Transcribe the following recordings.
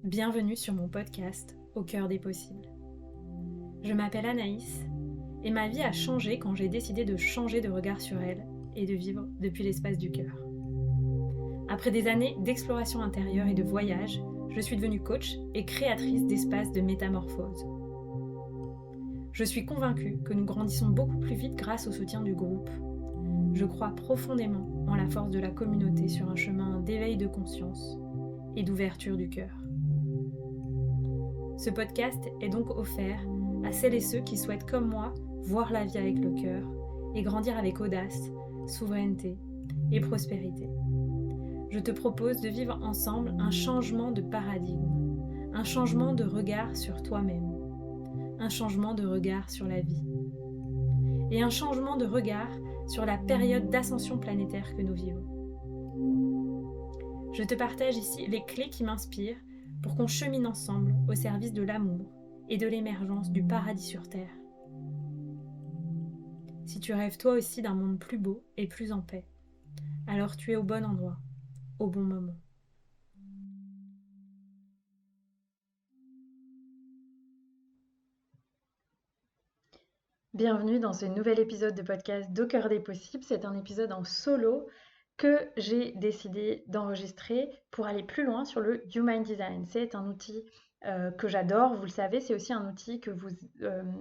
Bienvenue sur mon podcast Au cœur des possibles. Je m'appelle Anaïs et ma vie a changé quand j'ai décidé de changer de regard sur elle et de vivre depuis l'espace du cœur. Après des années d'exploration intérieure et de voyage, je suis devenue coach et créatrice d'espaces de métamorphose. Je suis convaincue que nous grandissons beaucoup plus vite grâce au soutien du groupe. Je crois profondément en la force de la communauté sur un chemin d'éveil de conscience et d'ouverture du cœur. Ce podcast est donc offert à celles et ceux qui souhaitent, comme moi, voir la vie avec le cœur et grandir avec audace, souveraineté et prospérité. Je te propose de vivre ensemble un changement de paradigme, un changement de regard sur toi-même, un changement de regard sur la vie et un changement de regard sur la période d'ascension planétaire que nous vivons. Je te partage ici les clés qui m'inspirent pour qu'on chemine ensemble au service de l'amour et de l'émergence du paradis sur Terre. Si tu rêves toi aussi d'un monde plus beau et plus en paix, alors tu es au bon endroit, au bon moment. Bienvenue dans ce nouvel épisode de podcast d'Au cœur des possibles. C'est un épisode en solo que j'ai décidé d'enregistrer pour aller plus loin sur le Human Design. C'est un outil que j'adore, vous le savez, c'est aussi un outil que vous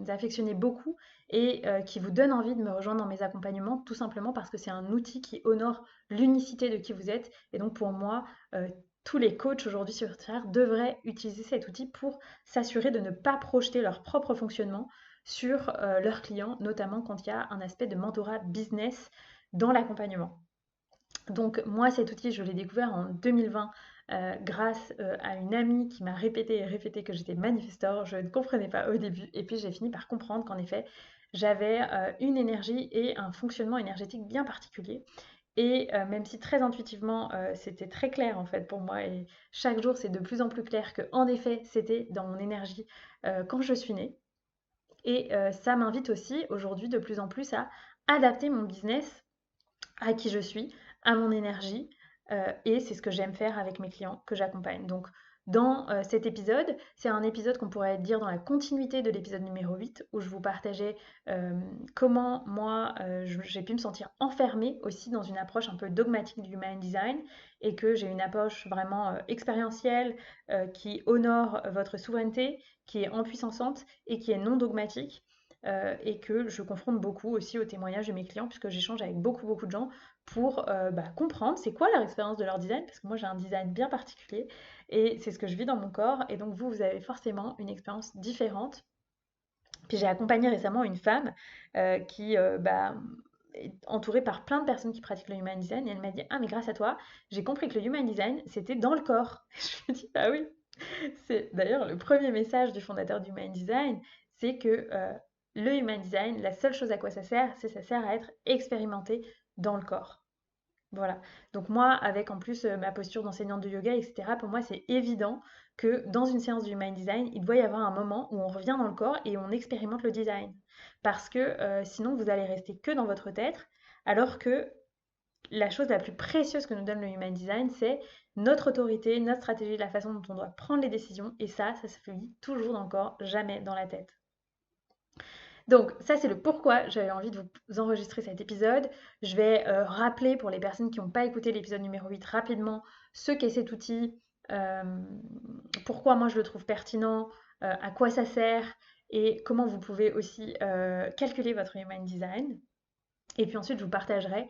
affectionnez beaucoup et qui vous donne envie de me rejoindre dans mes accompagnements, tout simplement parce que c'est un outil qui honore l'unicité de qui vous êtes. Et donc pour moi, tous les coachs aujourd'hui sur Terre devraient utiliser cet outil pour s'assurer de ne pas projeter leur propre fonctionnement sur leurs clients, notamment quand il y a un aspect de mentorat business dans l'accompagnement. Donc moi, cet outil, je l'ai découvert en 2020 grâce à une amie qui m'a répété et répété que j'étais manifestor. Je ne comprenais pas au début et puis j'ai fini par comprendre qu'en effet, j'avais une énergie et un fonctionnement énergétique bien particulier. Et même si très intuitivement, c'était très clair en fait pour moi et chaque jour c'est de plus en plus clair que en effet c'était dans mon énergie quand je suis née. Et ça m'invite aussi aujourd'hui de plus en plus à adapter mon business à qui je suis, à mon énergie, et c'est ce que j'aime faire avec mes clients que j'accompagne. Donc dans cet épisode, c'est un épisode qu'on pourrait dire dans la continuité de l'épisode numéro 8, où je vous partageais comment moi j'ai pu me sentir enfermée aussi dans une approche un peu dogmatique du Human Design, et que j'ai une approche vraiment expérientielle qui honore votre souveraineté, qui est empuissante et qui est non dogmatique. Et que je confronte beaucoup aussi aux témoignages de mes clients, puisque j'échange avec beaucoup de gens pour comprendre c'est quoi leur expérience de leur design, parce que moi j'ai un design bien particulier et c'est ce que je vis dans mon corps, et donc vous avez forcément une expérience différente. Puis j'ai accompagné récemment une femme qui est entourée par plein de personnes qui pratiquent le Human Design, et elle m'a dit: ah mais grâce à toi, j'ai compris que le Human Design c'était dans le corps. Je me dis: bah oui, c'est d'ailleurs le premier message du fondateur du Human Design, c'est que le Human Design, la seule chose à quoi ça sert, c'est ça sert à être expérimenté dans le corps. Voilà. Donc moi, avec en plus ma posture d'enseignante de yoga, etc., pour moi, c'est évident que dans une séance du Mind Design, il doit y avoir un moment où on revient dans le corps et on expérimente le design. Parce que sinon, vous allez rester que dans votre tête, alors que la chose la plus précieuse que nous donne le Human Design, c'est notre autorité, notre stratégie, la façon dont on doit prendre les décisions. Et ça se fait toujours dans le corps, jamais dans la tête. Donc ça, c'est le pourquoi j'avais envie de vous enregistrer cet épisode. Je vais rappeler pour les personnes qui n'ont pas écouté l'épisode numéro 8 rapidement ce qu'est cet outil, euh, pourquoi moi je le trouve pertinent, à quoi ça sert et comment vous pouvez aussi calculer votre Human Design. Et puis ensuite, je vous partagerai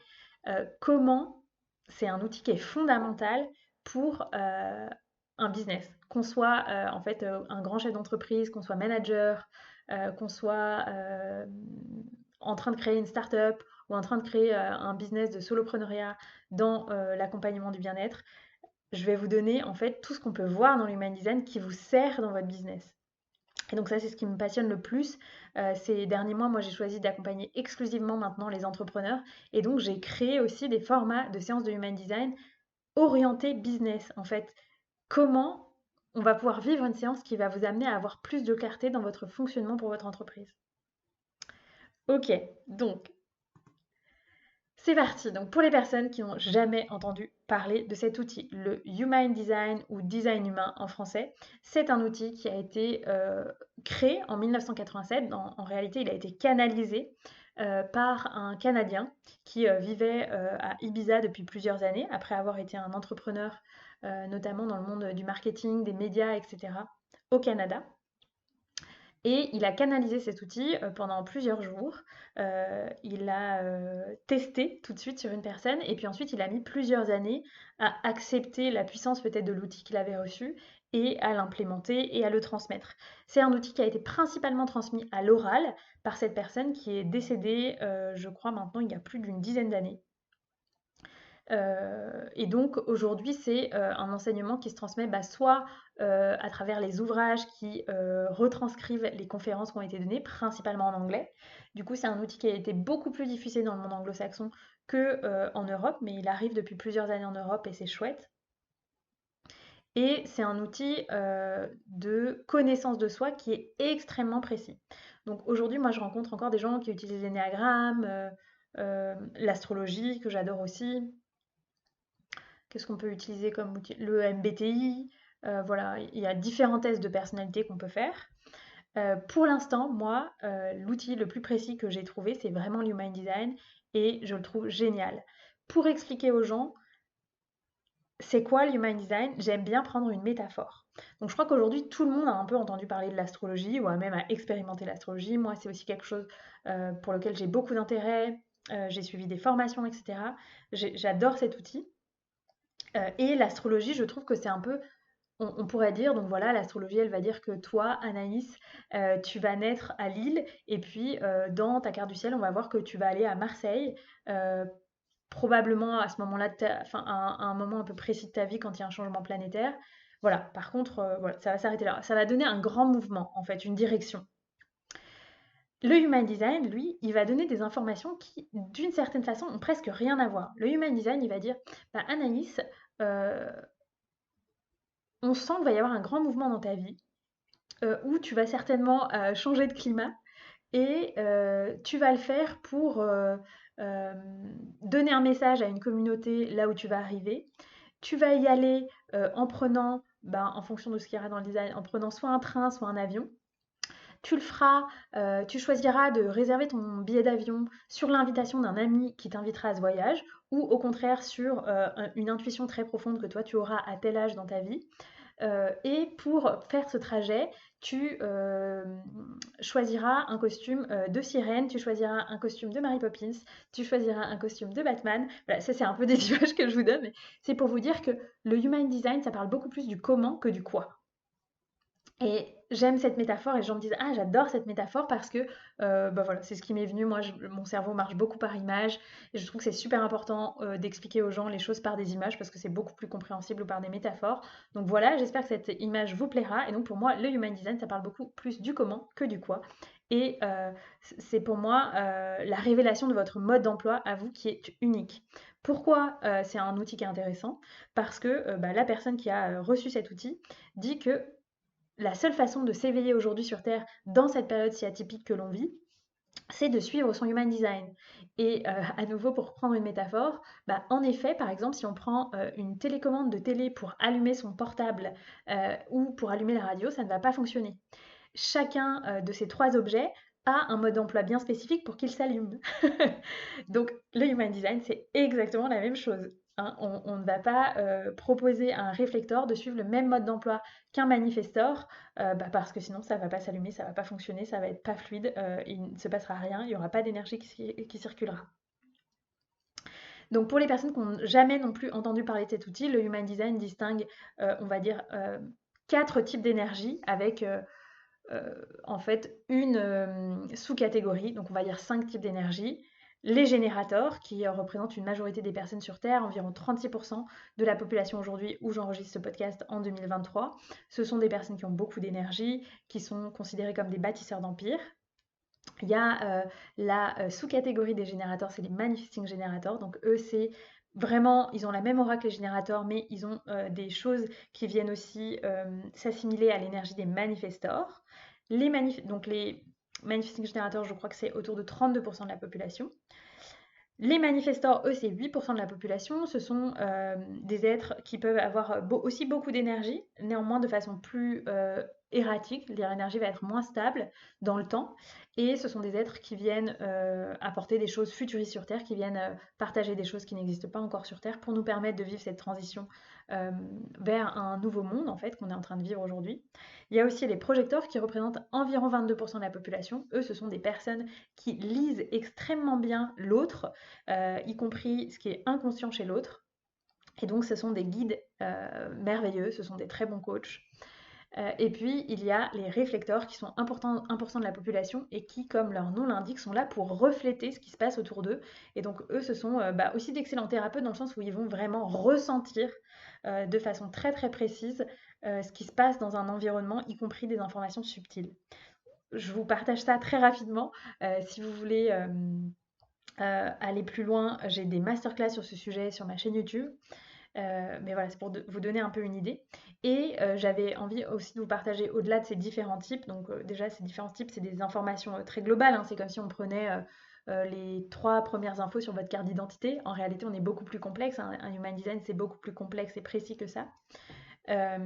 comment c'est un outil qui est fondamental pour un business. Qu'on soit en fait un grand chef d'entreprise, qu'on soit manager, qu'on soit en train de créer une start-up ou en train de créer un business de solopreneuriat dans l'accompagnement du bien-être, je vais vous donner en fait tout ce qu'on peut voir dans l'Human Design qui vous sert dans votre business. Et donc ça, c'est ce qui me passionne le plus. Ces derniers mois, moi, j'ai choisi d'accompagner exclusivement maintenant les entrepreneurs. Et donc, j'ai créé aussi des formats de séances de Human Design orientés business. En fait, comment on va pouvoir vivre une séance qui va vous amener à avoir plus de clarté dans votre fonctionnement pour votre entreprise. Ok, donc, C'est parti. Donc pour les personnes qui n'ont jamais entendu parler de cet outil, le Human Design ou design humain en français, c'est un outil qui a été créé en 1987. En réalité, il a été canalisé par un Canadien qui vivait à Ibiza depuis plusieurs années, après avoir été un entrepreneur, notamment dans le monde du marketing, des médias, etc., au Canada. Et il a canalisé cet outil pendant plusieurs jours. Il l'a testé tout de suite sur une personne et puis ensuite il a mis plusieurs années à accepter la puissance peut-être de l'outil qu'il avait reçu et à l'implémenter et à le transmettre. C'est un outil qui a été principalement transmis à l'oral par cette personne qui est décédée, je crois maintenant, il y a plus d'une dizaine d'années. Et donc aujourd'hui, c'est un enseignement qui se transmet soit à travers les ouvrages qui retranscrivent les conférences qui ont été données, principalement en anglais. Du coup, c'est un outil qui a été beaucoup plus diffusé dans le monde anglo-saxon qu'en Europe, mais il arrive depuis plusieurs années en Europe et c'est chouette. Et c'est un outil de connaissance de soi qui est extrêmement précis. Donc aujourd'hui, moi, je rencontre encore des gens qui utilisent l'énéagramme, l'astrologie, que j'adore aussi. Qu'est-ce qu'on peut utiliser comme outil? Le MBTI, voilà, il y a différents tests de personnalité qu'on peut faire. Pour l'instant, moi, l'outil le plus précis que j'ai trouvé, c'est vraiment l'Human Design et je le trouve génial. Pour expliquer aux gens, c'est quoi l'Human Design? J'aime bien prendre une métaphore. Donc je crois qu'aujourd'hui, tout le monde a un peu entendu parler de l'astrologie ou a même à expérimenter l'astrologie. Moi, c'est aussi quelque chose pour lequel j'ai beaucoup d'intérêt. J'ai suivi des formations, etc. J'adore cet outil. Et l'astrologie, je trouve que c'est un peu, on pourrait dire, donc voilà, l'astrologie, elle va dire que toi, Anaïs, tu vas naître à Lille, et puis dans ta carte du ciel, on va voir que tu vas aller à Marseille, euh, probablement à ce moment-là, enfin, à un moment un peu précis de ta vie, quand il y a un changement planétaire. Voilà, par contre, voilà, ça va s'arrêter là. Ça va donner un grand mouvement, en fait, une direction. Le Human Design, lui, il va donner des informations qui, d'une certaine façon, ont presque rien à voir. Le Human Design, il va dire, bah, Anaïs, euh, on sent qu'il va y avoir un grand mouvement dans ta vie où tu vas certainement changer de climat et tu vas le faire pour euh, donner un message à une communauté là où tu vas arriver. Tu vas y aller en prenant, en fonction de ce qu'il y aura dans le design, en prenant soit un train, soit un avion. Tu le feras, tu choisiras de réserver ton billet d'avion sur l'invitation d'un ami qui t'invitera à ce voyage, ou au contraire sur une intuition très profonde que toi tu auras à tel âge dans ta vie. Et pour faire ce trajet, tu choisiras un costume de sirène, tu choisiras un costume de Mary Poppins, tu choisiras un costume de Batman. Voilà, ça c'est un peu des images que je vous donne, mais c'est pour vous dire que le Human Design, ça parle beaucoup plus du comment que du quoi. Et j'aime cette métaphore et les gens me disent ah j'adore cette métaphore parce que voilà c'est ce qui m'est venu. Moi mon cerveau marche beaucoup par images et je trouve que c'est super important d'expliquer aux gens les choses par des images parce que c'est beaucoup plus compréhensible ou par des métaphores. Donc voilà, j'espère que cette image vous plaira et donc pour moi le Human Design ça parle beaucoup plus du comment que du quoi et c'est pour moi la révélation de votre mode d'emploi à vous qui est unique. Pourquoi c'est un outil qui est intéressant? Parce que la personne qui a reçu cet outil dit que la seule façon de s'éveiller aujourd'hui sur Terre dans cette période si atypique que l'on vit, c'est de suivre son human design. Et à nouveau, pour prendre une métaphore, en effet, par exemple, si on prend une télécommande de télé pour allumer son portable ou pour allumer la radio, ça ne va pas fonctionner. Chacun de ces trois objets a un mode d'emploi bien spécifique pour qu'il s'allume. Donc le human design, c'est exactement la même chose. Hein. On ne va pas proposer à un réflecteur de suivre le même mode d'emploi qu'un manifestor, parce que sinon ça ne va pas s'allumer, ça ne va pas fonctionner, ça va être pas fluide, il ne se passera rien, il n'y aura pas d'énergie qui circulera. Donc pour les personnes qui n'ont jamais non plus entendu parler de cet outil, le Human Design distingue, on va dire, 4 types d'énergie avec en fait une sous-catégorie, donc on va dire 5 types d'énergie. Les générateurs, qui représentent une majorité des personnes sur Terre, environ 36% de la population aujourd'hui où j'enregistre ce podcast en 2023. Ce sont des personnes qui ont beaucoup d'énergie, qui sont considérées comme des bâtisseurs d'empire. Il y a la sous-catégorie des générateurs, c'est les manifesting générateurs. Donc eux, c'est vraiment, ils ont la même aura que les générateurs, mais ils ont des choses qui viennent aussi s'assimiler à l'énergie des manifestors. Donc les manifesting générateurs, je crois que c'est autour de 32% de la population. Les manifestors, eux, c'est 8% de la population. Ce sont des êtres qui peuvent avoir aussi beaucoup d'énergie, néanmoins de façon plus erratique. Leur énergie va être moins stable dans le temps. Et ce sont des êtres qui viennent apporter des choses futuristes sur Terre, qui viennent partager des choses qui n'existent pas encore sur Terre pour nous permettre de vivre cette transition euh, vers un nouveau monde, en fait, qu'on est en train de vivre aujourd'hui. Il y a aussi les projecteurs qui représentent environ 22% de la population. Eux, ce sont des personnes qui lisent extrêmement bien l'autre, y compris ce qui est inconscient chez l'autre. Et donc, ce sont des guides merveilleux, ce sont des très bons coachs. Et puis, il y a les réflecteurs qui sont 1% de la population et qui, comme leur nom l'indique, sont là pour refléter ce qui se passe autour d'eux. Et donc, eux, ce sont aussi d'excellents thérapeutes dans le sens où ils vont vraiment ressentir de façon très très précise ce qui se passe dans un environnement, y compris des informations subtiles. Je vous partage ça très rapidement. Si vous voulez aller plus loin, j'ai des masterclass sur ce sujet sur ma chaîne YouTube. Mais voilà, c'est pour vous donner un peu une idée. Et j'avais envie aussi de vous partager au-delà de ces différents types. Donc déjà, ces différents types, c'est des informations très globales, hein. C'est comme si on prenait les 3 premières infos sur votre carte d'identité. En réalité, on est beaucoup plus complexe, hein. Un human design, c'est beaucoup plus complexe et précis que ça. Euh,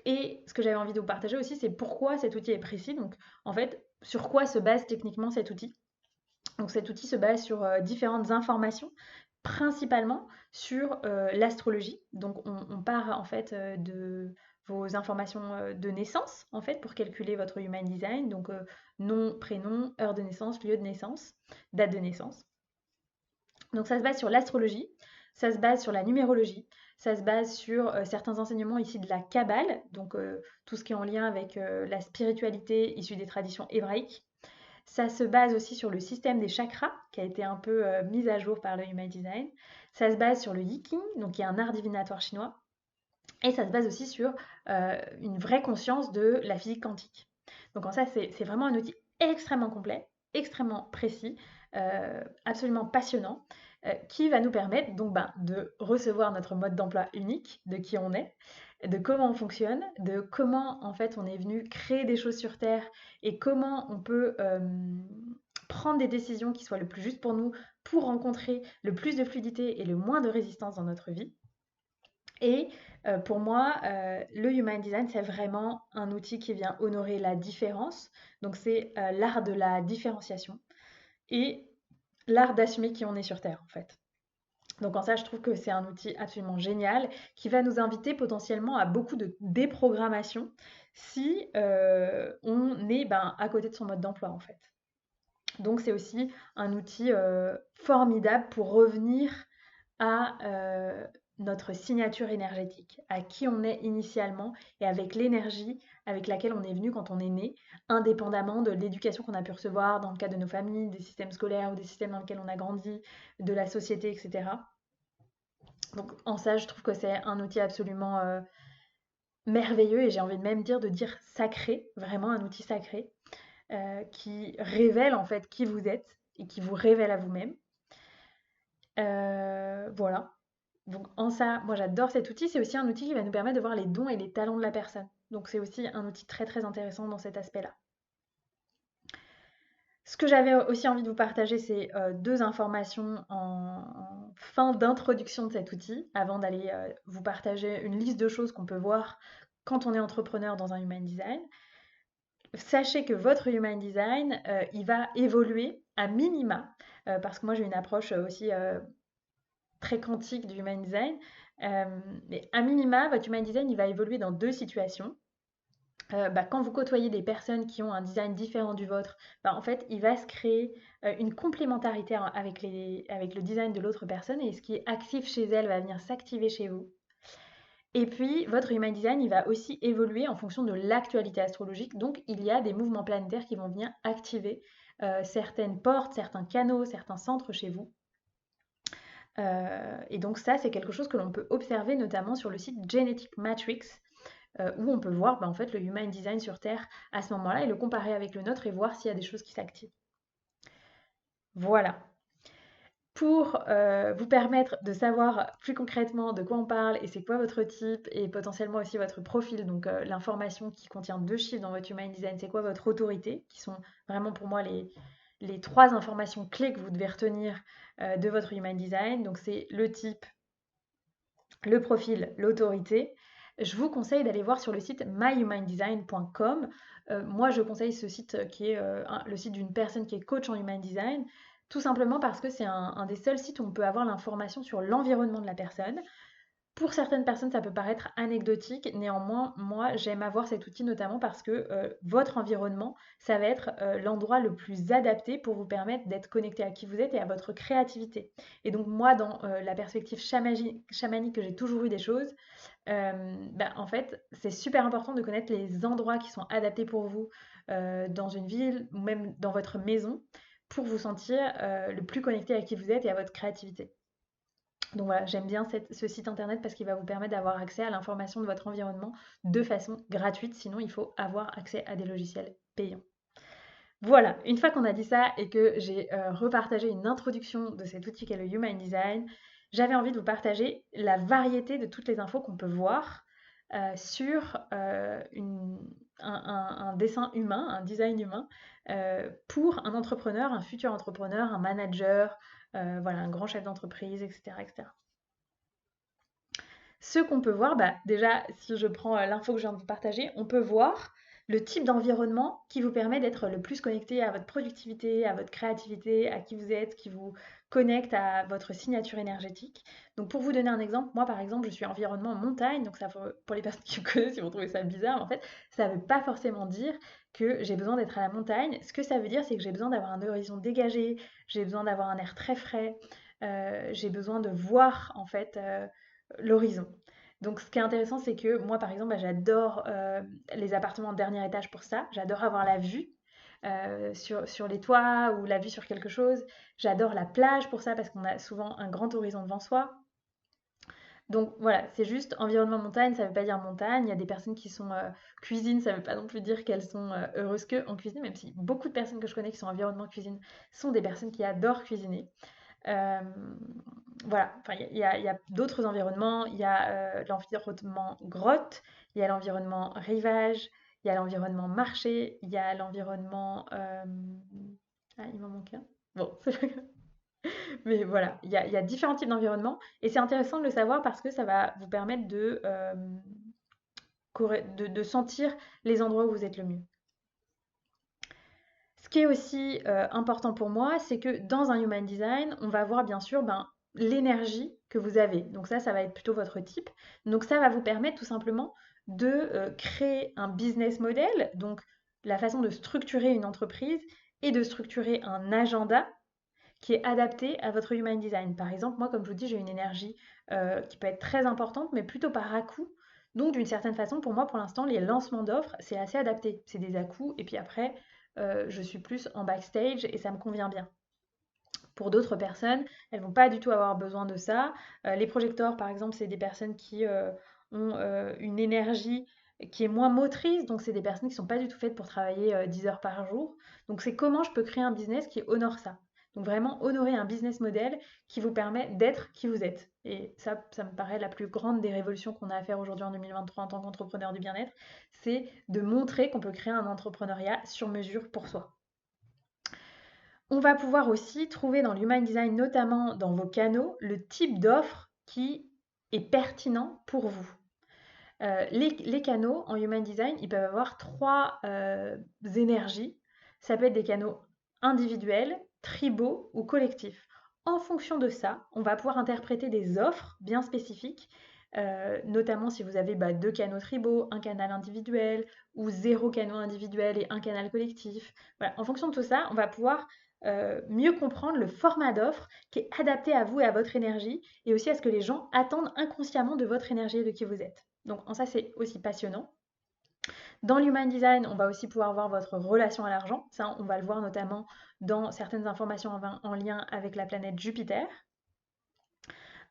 et ce que j'avais envie de vous partager aussi, c'est pourquoi cet outil est précis. Donc en fait, sur quoi se base techniquement cet outil. Donc cet outil se base sur différentes informations, principalement sur l'astrologie. Donc on part en fait de vos informations de naissance en fait pour calculer votre human design. Donc nom, prénom, heure de naissance, lieu de naissance, date de naissance. Donc ça se base sur l'astrologie, ça se base sur la numérologie, ça se base sur certains enseignements ici de la Kabbale, donc tout ce qui est en lien avec la spiritualité issue des traditions hébraïques. Ça se base aussi sur le système des chakras, qui a été un peu mis à jour par le Human Design. Ça se base sur le Yiking, donc qui est un art divinatoire chinois. Et ça se base aussi sur une vraie conscience de la physique quantique. Donc en ça, c'est vraiment un outil extrêmement complet, extrêmement précis, absolument passionnant, qui va nous permettre donc de recevoir notre mode d'emploi unique, de qui on est, de comment on fonctionne, de comment en fait on est venu créer des choses sur Terre et comment on peut prendre des décisions qui soient le plus justes pour nous pour rencontrer le plus de fluidité et le moins de résistance dans notre vie. Et pour moi, le Human Design, c'est vraiment un outil qui vient honorer la différence. Donc c'est l'art de la différenciation et l'art d'assumer qui on est sur Terre, en fait. Donc en ça, je trouve que c'est un outil absolument génial qui va nous inviter potentiellement à beaucoup de déprogrammation si on est à côté de son mode d'emploi, en fait. Donc c'est aussi un outil formidable pour revenir à notre signature énergétique, à qui on est initialement et avec l'énergie avec laquelle on est venu quand on est né, indépendamment de l'éducation qu'on a pu recevoir dans le cadre de nos familles, des systèmes scolaires ou des systèmes dans lesquels on a grandi, de la société, etc. Donc en ça, je trouve que c'est un outil absolument merveilleux et j'ai envie de même de dire sacré, vraiment un outil sacré qui révèle en fait qui vous êtes et qui vous révèle à vous-même. Voilà. Donc en ça, moi j'adore cet outil. C'est aussi un outil qui va nous permettre de voir les dons et les talents de la personne. Donc c'est aussi un outil très très intéressant dans cet aspect-là. Ce que j'avais aussi envie de vous partager, c'est 2 informations en fin d'introduction de cet outil, avant d'aller vous partager une liste de choses qu'on peut voir quand on est entrepreneur dans un Human Design. Sachez que votre Human Design, il va évoluer à minima, parce que moi j'ai une approche aussi très quantique du Human Design. Mais à minima, votre Human Design, il va évoluer dans 2 situations. Quand vous côtoyez des personnes qui ont un design différent du vôtre, en fait, il va se créer une complémentarité avec le design de l'autre personne et ce qui est actif chez elle va venir s'activer chez vous. Et puis, votre Human Design, il va aussi évoluer en fonction de l'actualité astrologique. Donc, il y a des mouvements planétaires qui vont venir activer certaines portes, certains canaux, certains centres chez vous. Et donc ça, c'est quelque chose que l'on peut observer notamment sur le site Genetic Matrix, où on peut voir en fait, le Human Design sur Terre à ce moment-là et le comparer avec le nôtre et voir s'il y a des choses qui s'activent. Voilà. Pour vous permettre de savoir plus concrètement de quoi on parle et c'est quoi votre type et potentiellement aussi votre profil, donc l'information qui contient 2 chiffres dans votre Human Design, c'est quoi votre autorité, qui sont vraiment pour moi les 3 informations clés que vous devez retenir de votre Human Design. Donc c'est le type, le profil, l'autorité. Je vous conseille d'aller voir sur le site myhumandesign.com. Moi, je conseille ce site qui est le site d'une personne qui est coach en Human Design, tout simplement parce que c'est un des seuls sites où on peut avoir l'information sur l'environnement de la personne. Pour certaines personnes, ça peut paraître anecdotique. Néanmoins, moi, j'aime avoir cet outil notamment parce que votre environnement, ça va être l'endroit le plus adapté pour vous permettre d'être connecté à qui vous êtes et à votre créativité. Et donc, moi, dans la perspective chamanique que j'ai toujours eu des choses, en fait, c'est super important de connaître les endroits qui sont adaptés pour vous dans une ville ou même dans votre maison pour vous sentir le plus connecté à qui vous êtes et à votre créativité. Donc voilà, j'aime bien ce site internet parce qu'il va vous permettre d'avoir accès à l'information de votre environnement de façon gratuite, sinon il faut avoir accès à des logiciels payants. Voilà, une fois qu'on a dit ça et que j'ai repartagé une introduction de cet outil qu'est le Human Design, j'avais envie de vous partager la variété de toutes les infos qu'on peut voir sur un dessin humain, un design humain, pour un entrepreneur, un futur entrepreneur, un manager, voilà, un grand chef d'entreprise, etc., etc. Ce qu'on peut voir, déjà, si je prends l'info que je viens de vous partager, on peut voir le type d'environnement qui vous permet d'être le plus connecté à votre productivité, à votre créativité, à qui vous êtes, qui vous connecte à votre signature énergétique. Donc pour vous donner un exemple, moi par exemple, je suis environnement montagne, donc ça pour les personnes qui me connaissent, ils vont trouver ça bizarre, mais en fait, ça ne veut pas forcément dire que j'ai besoin d'être à la montagne. Ce que ça veut dire, c'est que j'ai besoin d'avoir un horizon dégagé, j'ai besoin d'avoir un air très frais, j'ai besoin de voir en fait l'horizon. Donc ce qui est intéressant, c'est que moi, par exemple, j'adore les appartements de dernier étage pour ça. J'adore avoir la vue sur les toits ou la vue sur quelque chose. J'adore la plage pour ça parce qu'on a souvent un grand horizon devant soi. Donc voilà, c'est juste environnement montagne, ça ne veut pas dire montagne. Il y a des personnes qui sont cuisine, ça ne veut pas non plus dire qu'elles sont heureuses que en cuisine, même si beaucoup de personnes que je connais qui sont environnement cuisine sont des personnes qui adorent cuisiner. Euh, voilà, enfin, il y a d'autres environnements. Il y a l'environnement grotte, il y a l'environnement rivage, il y a l'environnement marché, il y a l'environnement. Ah, il m'en manque un. Bon, c'est pas grave. Mais voilà, il y a différents types d'environnements et c'est intéressant de le savoir parce que ça va vous permettre de sentir les endroits où vous êtes le mieux. Ce qui est aussi important pour moi, c'est que dans un Human Design, on va voir bien sûr l'énergie que vous avez. Donc ça va être plutôt votre type. Donc ça va vous permettre tout simplement de créer un business model, donc la façon de structurer une entreprise et de structurer un agenda qui est adapté à votre Human Design. Par exemple, moi, comme je vous dis, j'ai une énergie qui peut être très importante, mais plutôt par à-coup. Donc, d'une certaine façon, pour moi, pour l'instant, les lancements d'offres, c'est assez adapté. C'est des à-coups, et puis après, je suis plus en backstage et ça me convient bien. Pour d'autres personnes, elles vont pas du tout avoir besoin de ça. Les projecteurs, par exemple, c'est des personnes qui ont une énergie qui est moins motrice, donc c'est des personnes qui sont pas du tout faites pour travailler 10 heures par jour. Donc c'est comment je peux créer un business qui honore ça. Donc vraiment honorer un business model qui vous permet d'être qui vous êtes. Et ça me paraît la plus grande des révolutions qu'on a à faire aujourd'hui en 2023 en tant qu'entrepreneur du bien-être, c'est de montrer qu'on peut créer un entrepreneuriat sur mesure pour soi. On va pouvoir aussi trouver dans l'Human Design, notamment dans vos canaux, le type d'offre qui est pertinent pour vous. Les canaux en Human Design, ils peuvent avoir 3 énergies. Ça peut être des canaux individuels, tribaux ou collectifs. En fonction de ça, on va pouvoir interpréter des offres bien spécifiques, notamment si vous avez 2 canaux tribaux, un canal individuel ou 0 canal individuel et un canal collectif. Voilà. En fonction de tout ça, on va pouvoir mieux comprendre le format d'offre qui est adapté à vous et à votre énergie et aussi à ce que les gens attendent inconsciemment de votre énergie et de qui vous êtes. Donc en ça, c'est aussi passionnant. Dans l'Human Design, on va aussi pouvoir voir votre relation à l'argent. Ça, on va le voir notamment dans certaines informations en lien avec la planète Jupiter.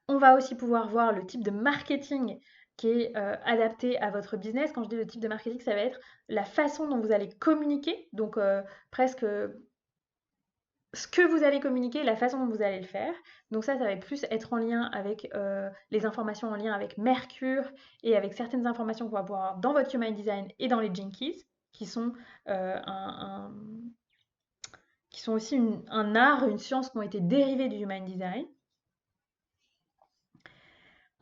On va aussi pouvoir voir le type de marketing qui est adapté à votre business. Quand je dis le type de marketing, ça va être la façon dont vous allez communiquer, donc presque ce que vous allez communiquer, la façon dont vous allez le faire. Donc ça va plus être en lien avec les informations en lien avec Mercure et avec certaines informations qu'on va pouvoir avoir dans votre Human Design et dans les Jinkies, qui sont un qui sont aussi un art, une science qui ont été dérivés du Human Design.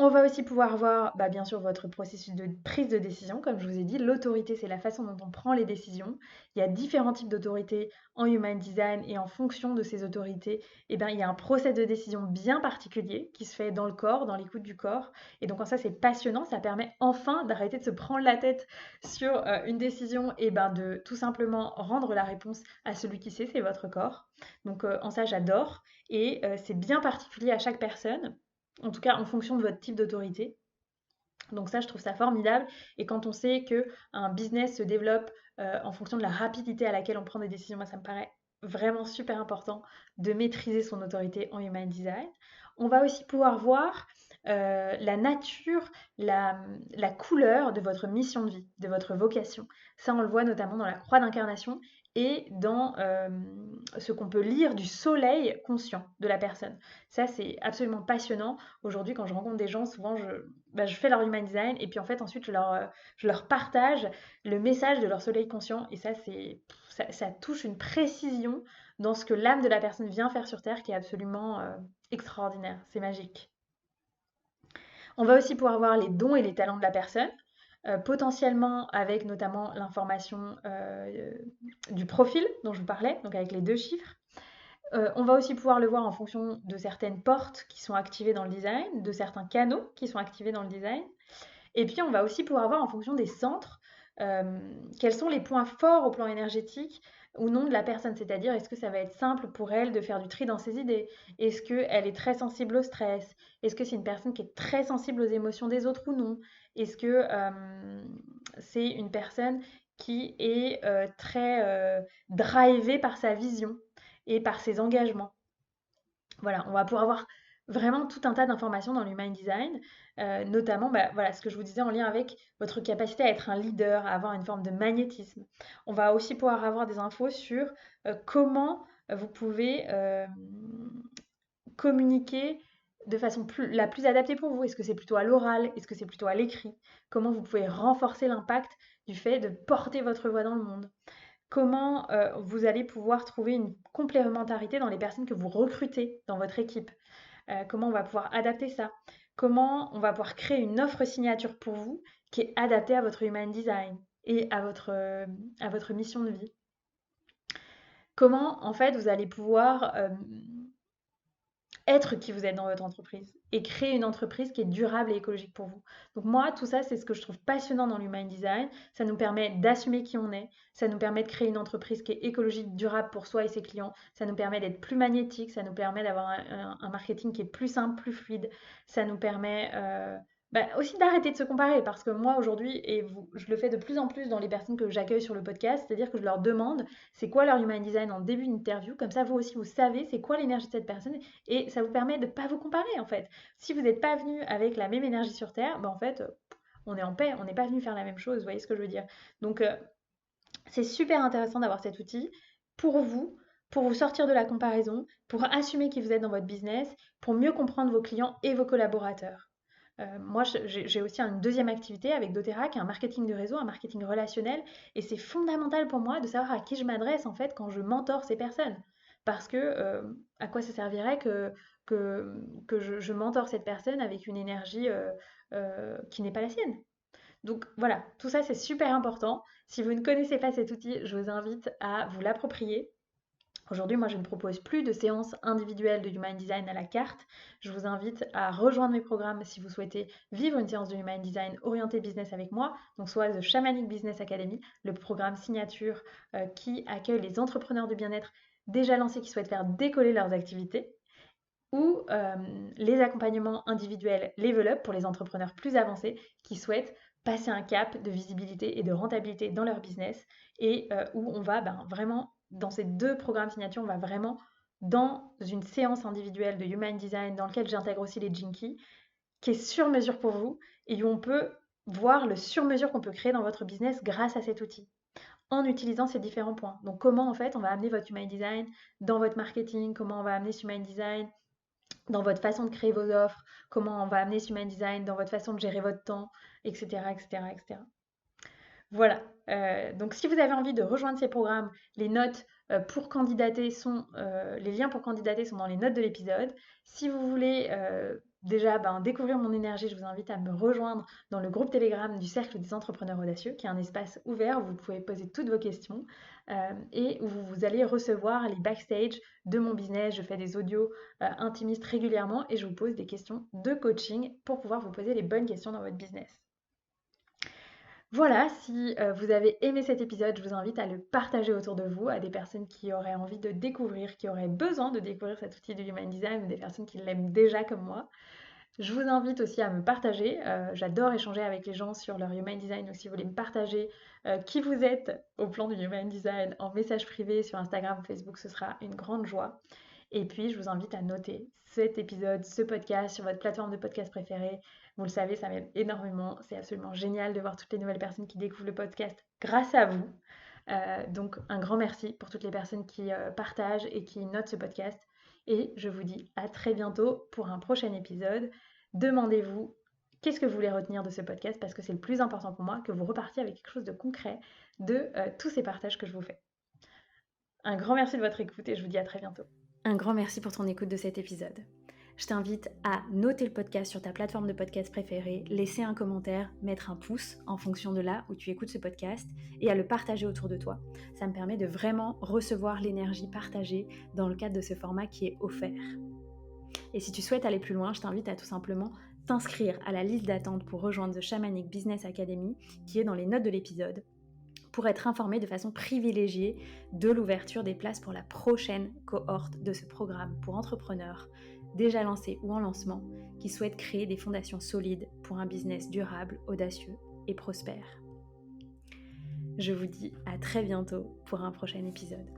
On va aussi pouvoir voir, bah, bien sûr, votre processus de prise de décision. Comme je vous ai dit, l'autorité, c'est la façon dont on prend les décisions. Il y a différents types d'autorité en Human Design et en fonction de ces autorités, eh ben, il y a un process de décision bien particulier qui se fait dans le corps, dans l'écoute du corps. Et donc, en ça, c'est passionnant. Ça permet enfin d'arrêter de se prendre la tête sur une décision et ben, de tout simplement rendre la réponse à celui qui sait, c'est votre corps. Donc, en ça, j'adore. Et c'est bien particulier à chaque personne, en tout cas en fonction de votre type d'autorité. Donc ça, je trouve ça formidable. Et quand on sait qu'un business se développe en fonction de la rapidité à laquelle on prend des décisions, moi, ça me paraît vraiment super important de maîtriser son autorité en Human Design. On va aussi pouvoir voir la nature, la couleur de votre mission de vie, de votre vocation. Ça, on le voit notamment dans la croix d'incarnation et dans ce qu'on peut lire du soleil conscient de la personne. Ça, c'est absolument passionnant. Aujourd'hui, quand je rencontre des gens, souvent, je fais leur Human Design et puis en fait, ensuite, je leur partage le message de leur soleil conscient. Et ça, ça touche une précision dans ce que l'âme de la personne vient faire sur Terre qui est absolument extraordinaire. C'est magique. On va aussi pouvoir voir les dons et les talents de la personne, potentiellement avec notamment l'information du profil dont je vous parlais, donc avec les 2 chiffres. On va aussi pouvoir le voir en fonction de certaines portes qui sont activées dans le design, de certains canaux qui sont activés dans le design. Et puis, on va aussi pouvoir voir en fonction des centres quels sont les points forts au plan énergétique ou non de la personne. C'est-à-dire, est-ce que ça va être simple pour elle de faire du tri dans ses idées? Est-ce qu'elle est très sensible au stress? Est-ce que c'est une personne qui est très sensible aux émotions des autres ou non? Est-ce que c'est une personne qui est très drivée par sa vision et par ses engagements? Voilà, on va pouvoir avoir vraiment tout un tas d'informations dans l'Human Design, notamment bah, voilà, ce que je vous disais en lien avec votre capacité à être un leader, à avoir une forme de magnétisme. On va aussi pouvoir avoir des infos sur comment vous pouvez communiquer de façon la plus adaptée pour vous. Est-ce que c'est plutôt à l'oral? Est-ce que c'est plutôt à l'écrit? Comment vous pouvez renforcer l'impact du fait de porter votre voix dans le monde? Comment vous allez pouvoir trouver une complémentarité dans les personnes que vous recrutez dans votre équipe? Comment on va pouvoir adapter ça? Comment on va pouvoir créer une offre signature pour vous qui est adaptée à votre human design et à votre mission de vie? Comment en fait vous allez pouvoir être qui vous êtes dans votre entreprise et créer une entreprise qui est durable et écologique pour vous. Donc moi, tout ça, c'est ce que je trouve passionnant dans l'Human Design. Ça nous permet d'assumer qui on est, ça nous permet de créer une entreprise qui est écologique, durable pour soi et ses clients, ça nous permet d'être plus magnétique, ça nous permet d'avoir un marketing qui est plus simple, plus fluide, ça nous permet bah, aussi d'arrêter de se comparer parce que moi aujourd'hui, je le fais de plus en plus dans les personnes que j'accueille sur le podcast, c'est-à-dire que je leur demande c'est quoi leur Human Design en début d'interview, comme ça vous aussi vous savez c'est quoi l'énergie de cette personne et ça vous permet de ne pas vous comparer en fait. Si vous n'êtes pas venu avec la même énergie sur Terre, ben en fait, on est en paix, on n'est pas venu faire la même chose, vous voyez ce que je veux dire. Donc c'est super intéressant d'avoir cet outil pour vous sortir de la comparaison, pour assumer qui vous êtes dans votre business, pour mieux comprendre vos clients et vos collaborateurs. Moi, j'ai aussi une deuxième activité avec doTERRA, qui est un marketing de réseau, un marketing relationnel, et c'est fondamental pour moi de savoir à qui je m'adresse en fait quand je mentor ces personnes. Parce que à quoi ça servirait que je mentor cette personne avec une énergie qui n'est pas la sienne? Donc voilà, tout ça c'est super important. Si vous ne connaissez pas cet outil, je vous invite à vous l'approprier. Aujourd'hui, moi, je ne propose plus de séances individuelles de Human Design à la carte. Je vous invite à rejoindre mes programmes si vous souhaitez vivre une séance de Human Design orientée business avec moi, donc soit The Shamanic Business Academy, le programme signature qui accueille les entrepreneurs de bien-être déjà lancés qui souhaitent faire décoller leurs activités, ou les accompagnements individuels Level Up pour les entrepreneurs plus avancés qui souhaitent passer un cap de visibilité et de rentabilité dans leur business et où on va vraiment, dans ces 2 programmes signature, on va vraiment dans une séance individuelle de Human Design dans lequel j'intègre aussi les Jinkies, qui est sur mesure pour vous et où on peut voir le sur mesure qu'on peut créer dans votre business grâce à cet outil en utilisant ces différents points. Donc comment en fait on va amener votre Human Design dans votre marketing, comment on va amener ce Human Design dans votre façon de créer vos offres, comment on va amener ce Human Design dans votre façon de gérer votre temps, etc. etc., etc. Voilà. Donc si vous avez envie de rejoindre ces programmes, les notes pour candidater les liens pour candidater sont dans les notes de l'épisode. Si vous voulez déjà découvrir mon énergie, je vous invite à me rejoindre dans le groupe Telegram du Cercle des Entrepreneurs Audacieux, qui est un espace ouvert où vous pouvez poser toutes vos questions et où vous allez recevoir les backstage de mon business. Je fais des audios intimistes régulièrement et je vous pose des questions de coaching pour pouvoir vous poser les bonnes questions dans votre business. Voilà, si vous avez aimé cet épisode, je vous invite à le partager autour de vous, à des personnes qui auraient envie de découvrir, qui auraient besoin de découvrir cet outil du Human Design, ou des personnes qui l'aiment déjà comme moi. Je vous invite aussi à me partager. J'adore échanger avec les gens sur leur Human Design. Donc, si vous voulez me partager qui vous êtes au plan du Human Design en message privé sur Instagram ou Facebook, ce sera une grande joie. Et puis, je vous invite à noter cet épisode, ce podcast sur votre plateforme de podcast préférée. Vous le savez, ça m'aide énormément. C'est absolument génial de voir toutes les nouvelles personnes qui découvrent le podcast grâce à vous. Donc, un grand merci pour toutes les personnes qui partagent et qui notent ce podcast. Et je vous dis à très bientôt pour un prochain épisode. Demandez-vous qu'est-ce que vous voulez retenir de ce podcast parce que c'est le plus important pour moi que vous repartiez avec quelque chose de concret de tous ces partages que je vous fais. Un grand merci de votre écoute et je vous dis à très bientôt. Un grand merci pour ton écoute de cet épisode. Je t'invite à noter le podcast sur ta plateforme de podcast préférée, laisser un commentaire, mettre un pouce en fonction de là où tu écoutes ce podcast et à le partager autour de toi. Ça me permet de vraiment recevoir l'énergie partagée dans le cadre de ce format qui est offert. Et si tu souhaites aller plus loin, je t'invite à tout simplement t'inscrire à la liste d'attente pour rejoindre The Shamanic Business Academy qui est dans les notes de l'épisode, pour être informé de façon privilégiée de l'ouverture des places pour la prochaine cohorte de ce programme pour entrepreneurs déjà lancés ou en lancement qui souhaitent créer des fondations solides pour un business durable, audacieux et prospère. Je vous dis à très bientôt pour un prochain épisode.